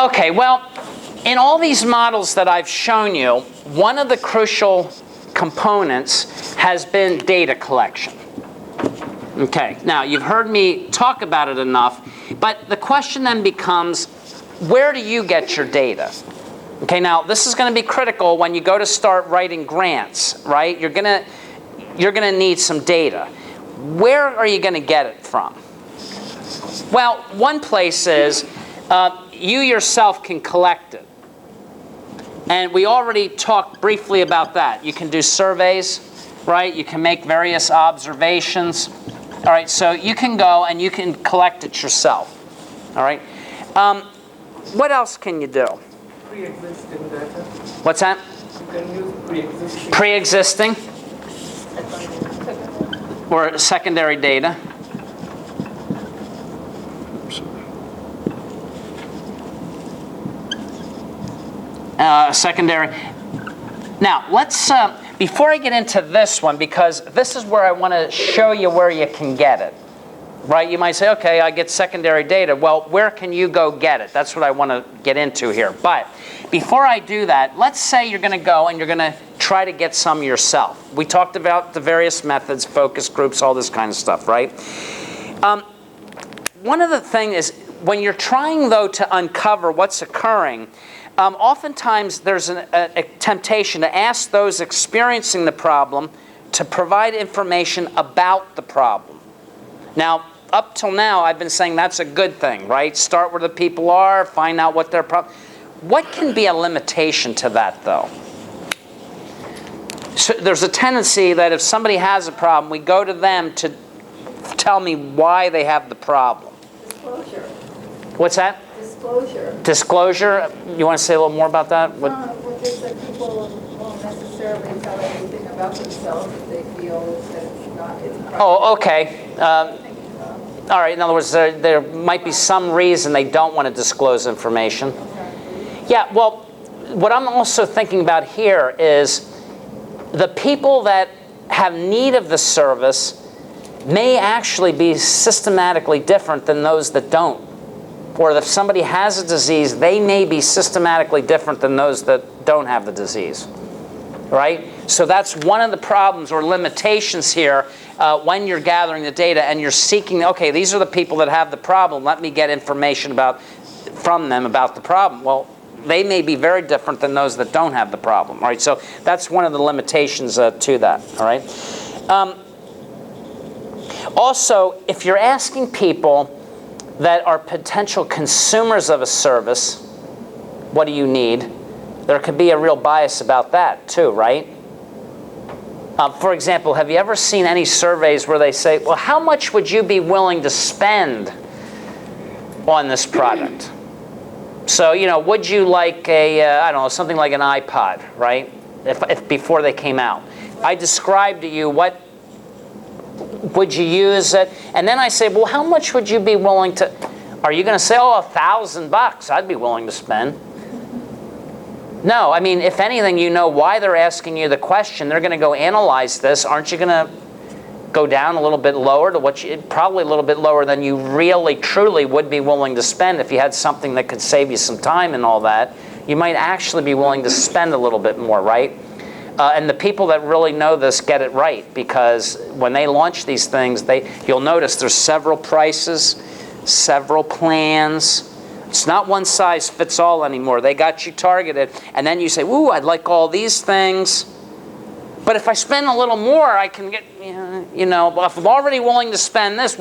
Okay, well, in all these models that I've shown you, one of the crucial components has been data collection. Okay, now you've heard me talk about it enough, but the question then becomes, where do you get your data? Okay, now this is going to be critical when you go to start writing grants, right? You're going to need some data. Where are you going to get it from? Well, one place is you yourself can collect it. And we already talked briefly about that. You can do surveys, right? You can make various observations. All right, so you can go and you can collect it yourself. All right. What else can you do? Pre-existing data. What's that? You can use pre-existing. Pre-existing or secondary data. Secondary. Now, let's, before I get into this one, because this is where I want to show you where you can get it. Right? You might say, okay, I get secondary data. Well, where can you go get it? That's what I want to get into here. But before I do that, let's say you're going to go and you're going to try to get some yourself. We talked about the various methods, focus groups, all this kind of stuff, right? One of the things is, when you're trying, though, to uncover what's occurring, oftentimes there's a temptation to ask those experiencing the problem to provide information about the problem. Now, up till now, I've been saying that's a good thing, right? Start where the people are, find out what their problem. What can be a limitation to that, though? So there's a tendency that if somebody has a problem, we go to them to tell me why they have the problem. Disclosure. What's that? Disclosure. Disclosure? You want to say a little more about that? Which is that people won't necessarily tell anything about themselves if they feel that it's not. Oh, okay. All right. In other words, there might be some reason they don't want to disclose information. Okay. Yeah. Well, what I'm also thinking about here is the people that have need of the service may actually be systematically different than those that don't. Or if somebody has a disease, they may be systematically different than those that don't have the disease, right? So that's one of the problems or limitations here when you're gathering the data and you're seeking, okay, these are the people that have the problem. Let me get information from them about the problem. Well, they may be very different than those that don't have the problem, right? So that's one of the limitations to that, all right? Also, if you're asking people that are potential consumers of a service, what do you need? There could be a real bias about that too, right? For example, have you ever seen any surveys where they say, well, how much would you be willing to spend on this product? So, you know, would you like I don't know, something like an iPod, right? If before they came out. I described to you what would you use it? And then I say, well, how much would you be willing to? Are you going to say, oh, $1,000 I'd be willing to spend? No, I mean, if anything, you know why they're asking you the question. They're going to go analyze this. Aren't you going to go down a little bit lower to probably a little bit lower than you really, truly would be willing to spend if you had something that could save you some time and all that? You might actually be willing to spend a little bit more, right? And the people that really know this get it right, because when they launch these things, you'll notice there's several prices, several plans. It's not one size fits all anymore. They got you targeted, and then you say, "Ooh, I'd like all these things, but if I spend a little more, I can get, you know. If I'm already willing to spend this,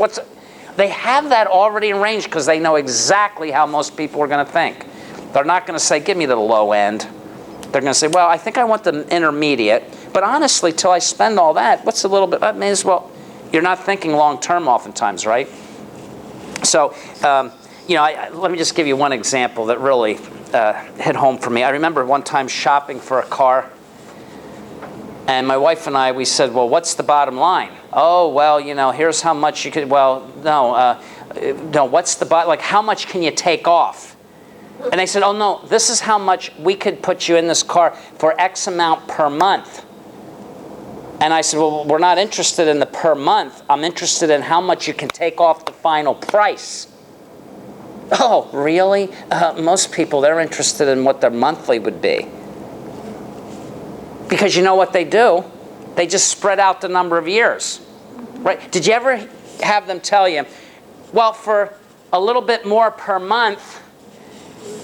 They have that already arranged because they know exactly how most people are going to think. They're not going to say, "Give me the low end." They're going to say, well, I think I want the intermediate. But honestly, till I spend all that, what's a little bit? I may as well. You're not thinking long term oftentimes, right? So, you know, let me just give you one example that really hit home for me. I remember one time shopping for a car. And my wife and I, we said, well, what's the bottom line? Oh, well, you know, here's how much you could, well, no, what's the bottom, like how much can you take off? And they said, oh, no, this is how much we could put you in this car for X amount per month. And I said, well, we're not interested in the per month. I'm interested in how much you can take off the final price. Oh, really? Most people, they're interested in what their monthly would be. Because you know what they do? They just spread out the number of years. Right? Did you ever have them tell you, well, for a little bit more per month,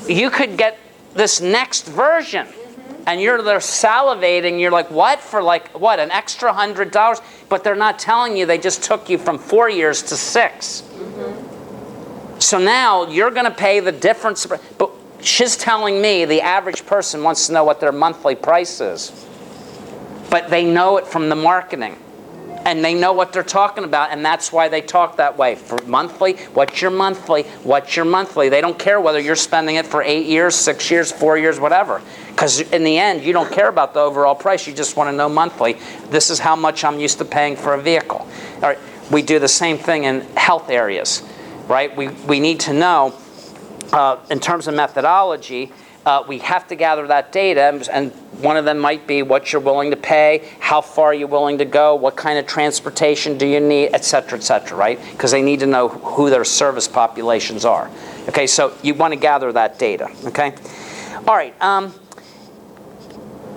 you could get this next version? And they're salivating. You're like, what? For like, what, an extra $100? But they're not telling you they just took you from 4 years to 6. So now you're going to pay the difference. But she's telling me the average person wants to know what their monthly price is. But they know it from the marketing. And they know what they're talking about, and that's why they talk that way. For monthly, what's your monthly? What's your monthly? They don't care whether you're spending it for 8 years, 6 years, 4 years, whatever. Because in the end, you don't care about the overall price. You just want to know monthly. This is how much I'm used to paying for a vehicle. All right. We do the same thing in health areas, right? We need to know, in terms of methodology, we have to gather that data, and one of them might be what you're willing to pay, how far you're willing to go, what kind of transportation do you need, et cetera, right? Because they need to know who their service populations are. Okay, so you want to gather that data, okay? All right,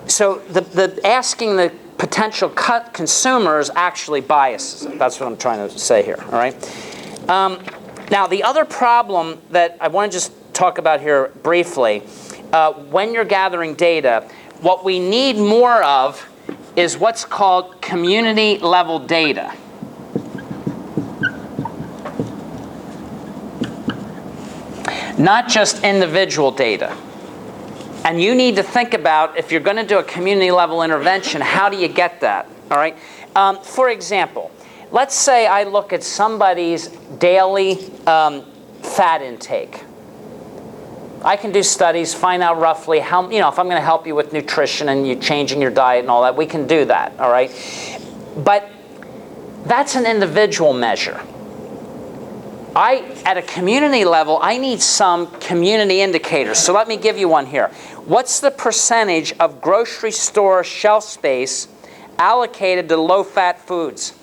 so the asking the potential consumers actually biases it. That's what I'm trying to say here, all right? Now, the other problem that I want to just talk about here briefly, when you're gathering data, what we need more of is what's called community level data. Not just individual data. And you need to think about, if you're going to do a community level intervention, how do you get that? All right. For example, let's say I look at somebody's daily fat intake. I can do studies, find out roughly how, if I'm going to help you with nutrition and you changing your diet and all that, we can do that, all right? But that's an individual measure. At a community level, I need some community indicators. So let me give you one here. What's the percentage of grocery store shelf space allocated to low-fat foods?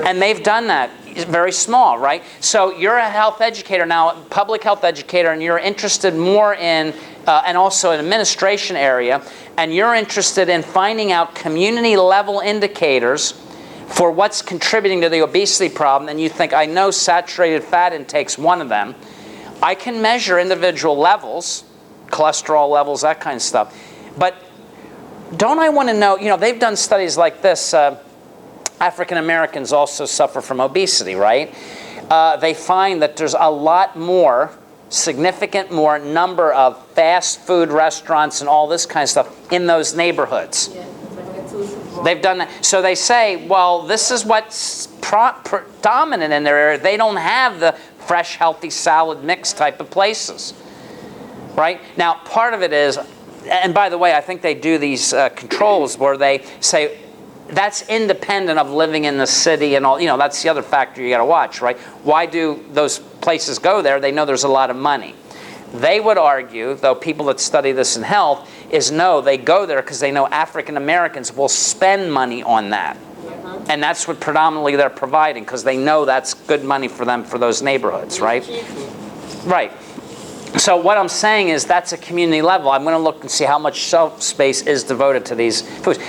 And they've done that. It's very small, right? So you're a health educator now, public health educator, and you're interested more in, and also an administration area, and you're interested in finding out community level indicators for what's contributing to the obesity problem, and you think, I know saturated fat intake's one of them. I can measure individual levels, cholesterol levels, that kind of stuff. But don't I want to know, they've done studies like this, African Americans also suffer from obesity, right? They find that there's a lot more, significant more number of fast food restaurants and all this kind of stuff in those neighborhoods. Yeah. They've done that. So they say, well, this is what's predominant in their area. They don't have the fresh, healthy salad mix type of places, right? Now, part of it is, and by the way, I think they do these controls where they say, that's independent of living in the city and all, that's the other factor you got to watch, right? Why do those places go there? They know there's a lot of money. They would argue, though people that study this in health, is no, they go there because they know African Americans will spend money on that. And that's what predominantly they're providing, because they know that's good money for them for those neighborhoods, right? Right. So what I'm saying is that's a community level. I'm going to look and see how much shelf space is devoted to these foods.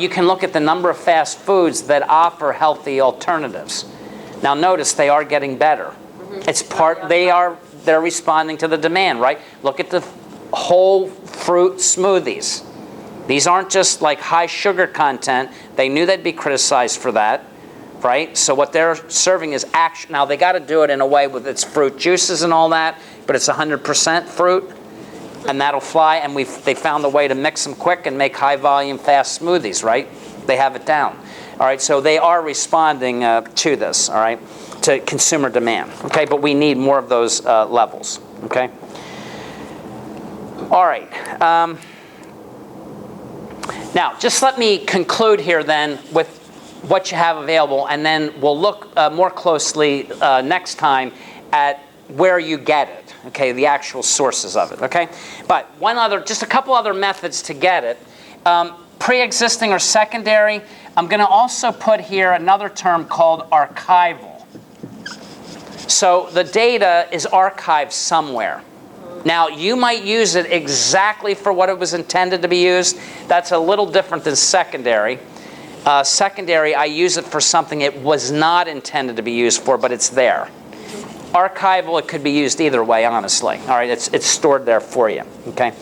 You can look at the number of fast foods that offer healthy alternatives. Now notice they are getting better. It's they're responding to the demand, right? Look at the whole fruit smoothies. These aren't just like high sugar content. They knew they'd be criticized for that, right? So what they're serving is action. Now they got to do it in a way with its fruit juices and all that, but it's 100% fruit, and that'll fly. And they found a way to mix them quick and make high volume fast smoothies, right? They have it down. All right, so they are responding to this, all right, to consumer demand, okay? But we need more of those levels, okay? All right. Now, just let me conclude here then with what you have available, and then we'll look more closely next time at where you get it, okay, the actual sources of it, okay? But just a couple other methods to get it. Pre-existing or secondary, I'm going to also put here another term called archival. So the data is archived somewhere. Now, you might use it exactly for what it was intended to be used. That's a little different than secondary. Secondary, I use it for something it was not intended to be used for, but it's there. Archival, it could be used either way, honestly. All right, it's stored there for you. Okay.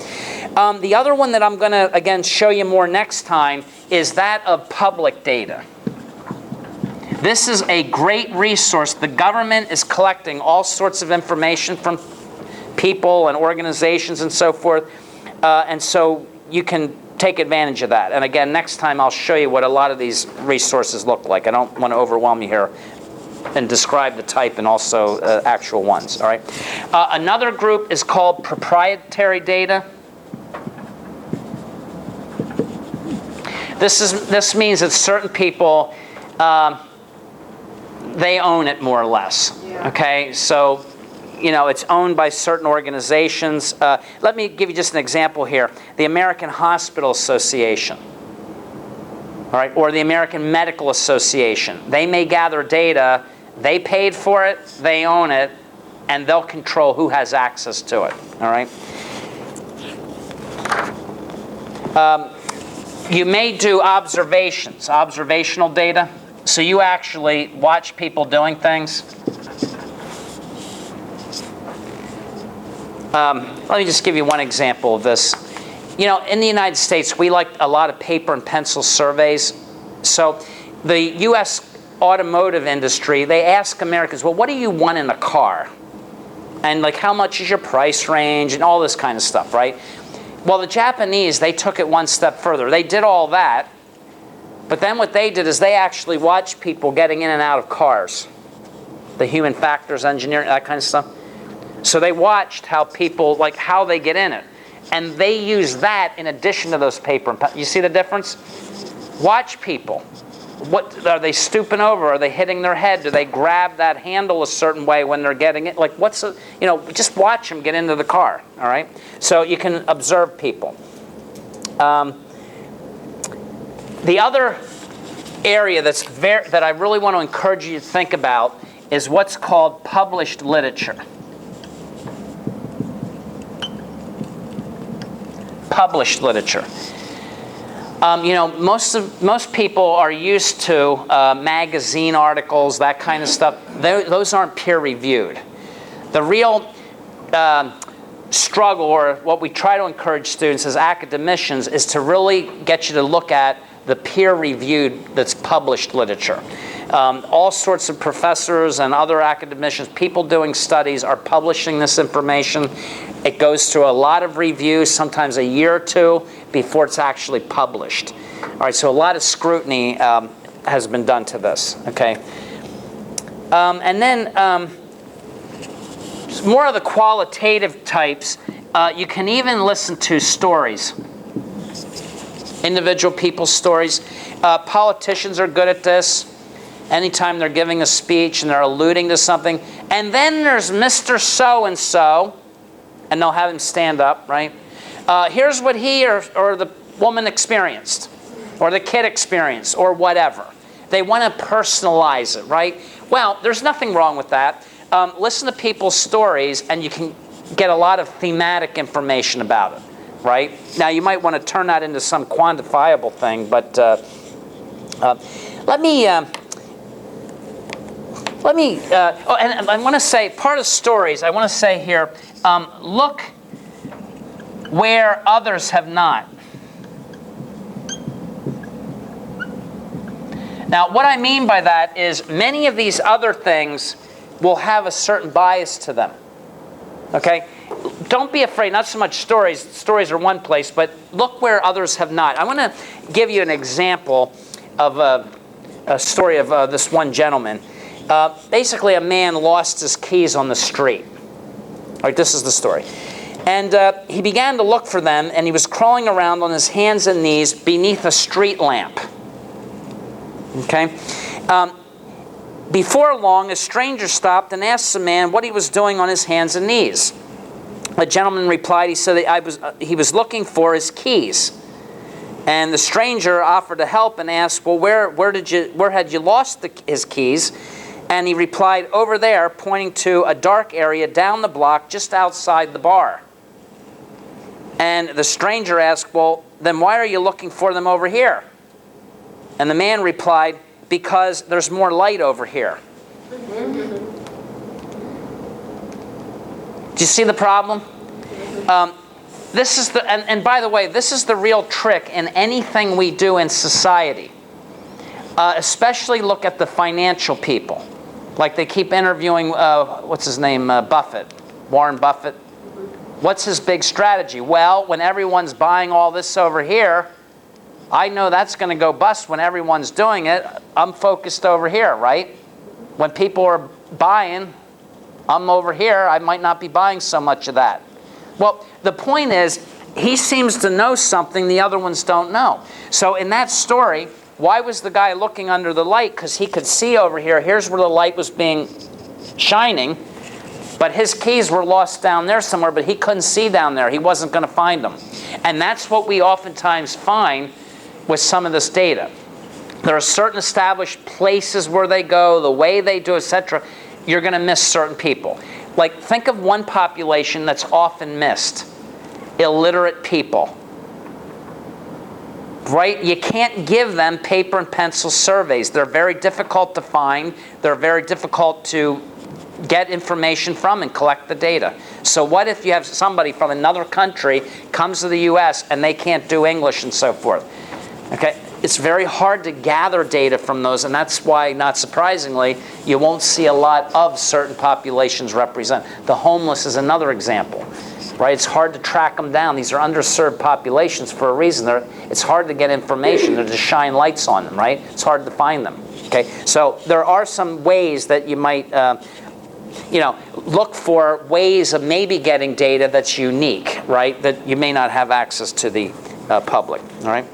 The other one that I'm going to, again, show you more next time is that of public data. This is a great resource. The government is collecting all sorts of information from people and organizations and so forth, and so you can take advantage of that. And again, next time I'll show you what a lot of these resources look like. I don't want to overwhelm you here and describe the type and also actual ones. All right. Another group is called proprietary data. This means that certain people they own it more or less. Yeah. Okay, so it's owned by certain organizations. Let me give you just an example here. The American Hospital Association, all right, or the American Medical Association. They may gather data. They paid for it. They own it, and they'll control who has access to it. All right. You may do observational data. So you actually watch people doing things. Let me just give you one example of this. In the United States, we like a lot of paper and pencil surveys. So the U.S. automotive industry, they ask Americans, well, what do you want in a car? And like, how much is your price range and all this kind of stuff, right? Well, the Japanese, they took it one step further. They did all that. But then what they did is they actually watched people getting in and out of cars. The human factors engineering, that kind of stuff. So they watched how people, like how they get in it. And they use that in addition to those paper and you see the difference? Watch people. What are they stooping over? Are they hitting their head? Do they grab that handle a certain way when they're getting it? Like just watch them get into the car, all right? So you can observe people. The other area that I really want to encourage you to think about is what's called published literature. Published literature. Most people are used to magazine articles, that kind of stuff. Those aren't peer-reviewed. The real struggle, or what we try to encourage students as academicians, is to really get you to look at the peer-reviewed, that's published literature. All sorts of professors and other academicians, people doing studies, are publishing this information. It goes through a lot of reviews, sometimes a year or two, before it's actually published. All right, so a lot of scrutiny has been done to this. Okay, and then more of the qualitative types. You can even listen to stories. Individual people's stories. Politicians are good at this. Anytime they're giving a speech and they're alluding to something. And then there's Mr. So-and-so, and they'll have him stand up, right? Here's what he or the woman experienced, or the kid experienced, or whatever. They want to personalize it, right? Well, there's nothing wrong with that. Listen to people's stories, and you can get a lot of thematic information about it. Right? Now, you might want to turn that into some quantifiable thing, but let me, and I want to say, part of stories, I want to say here, look where others have not. Now, what I mean by that is many of these other things will have a certain bias to them. Okay? Don't be afraid, not so much stories. Stories are one place, but look where others have not. I want to give you an example of a story of this one gentleman. Basically, a man lost his keys on the street. All right, this is the story. And he began to look for them, and he was crawling around on his hands and knees beneath a street lamp. Okay? Before long, a stranger stopped and asked the man what he was doing on his hands and knees. The gentleman replied, he said that he was looking for his keys. And the stranger offered to help and asked, well, where had you lost his keys? And he replied, over there, pointing to a dark area down the block just outside the bar. And the stranger asked, well, then why are you looking for them over here? And the man replied, because there's more light over here. Do you see the problem? This is the, and by the way, this is the real trick in anything we do in society. Especially look at the financial people. Like they keep interviewing, what's his name, Buffett, Warren Buffett. What's his big strategy? Well, when everyone's buying all this over here, I know that's going to go bust when everyone's doing it. I'm focused over here, right? When people are buying, I'm over here. I might not be buying so much of that. Well, the point is, he seems to know something the other ones don't know. So in that story, why was the guy looking under the light? Because he could see over here. Here's where the light was shining. But his keys were lost down there somewhere, but he couldn't see down there. He wasn't going to find them. And that's what we oftentimes find with some of this data. There are certain established places where they go, the way they do, etc. You're going to miss certain people. Like, think of one population that's often missed. Illiterate people. Right? You can't give them paper and pencil surveys. They're very difficult to find. They're very difficult to get information from and collect the data. So what if you have somebody from another country comes to the US and they can't do English and so forth? Okay? It's very hard to gather data from those, and that's why, not surprisingly, you won't see a lot of certain populations represented. The homeless is another example. Right? It's hard to track them down. These are underserved populations for a reason. It's hard to get information or to shine lights on them, right? It's hard to find them. Okay? So there are some ways that you might look for ways of maybe getting data that's unique, right? That you may not have access to the public. All right?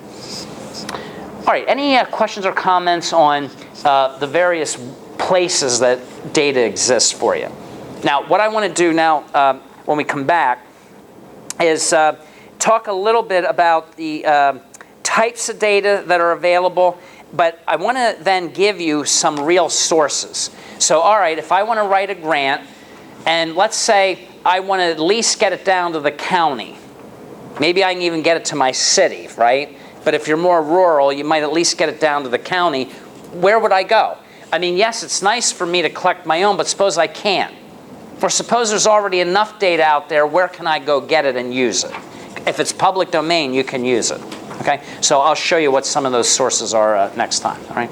All right. Any questions or comments on the various places that data exists for you? Now, what I want to do now when we come back is talk a little bit about the types of data that are available, but I want to then give you some real sources. So, all right, if I want to write a grant, and let's say I want to at least get it down to the county. Maybe I can even get it to my city, right? But if you're more rural, you might at least get it down to the county. Where would I go? I mean, yes, it's nice for me to collect my own, but suppose I can't. Or suppose there's already enough data out there, where can I go get it and use it? If it's public domain, you can use it. Okay? So I'll show you what some of those sources are next time. All right?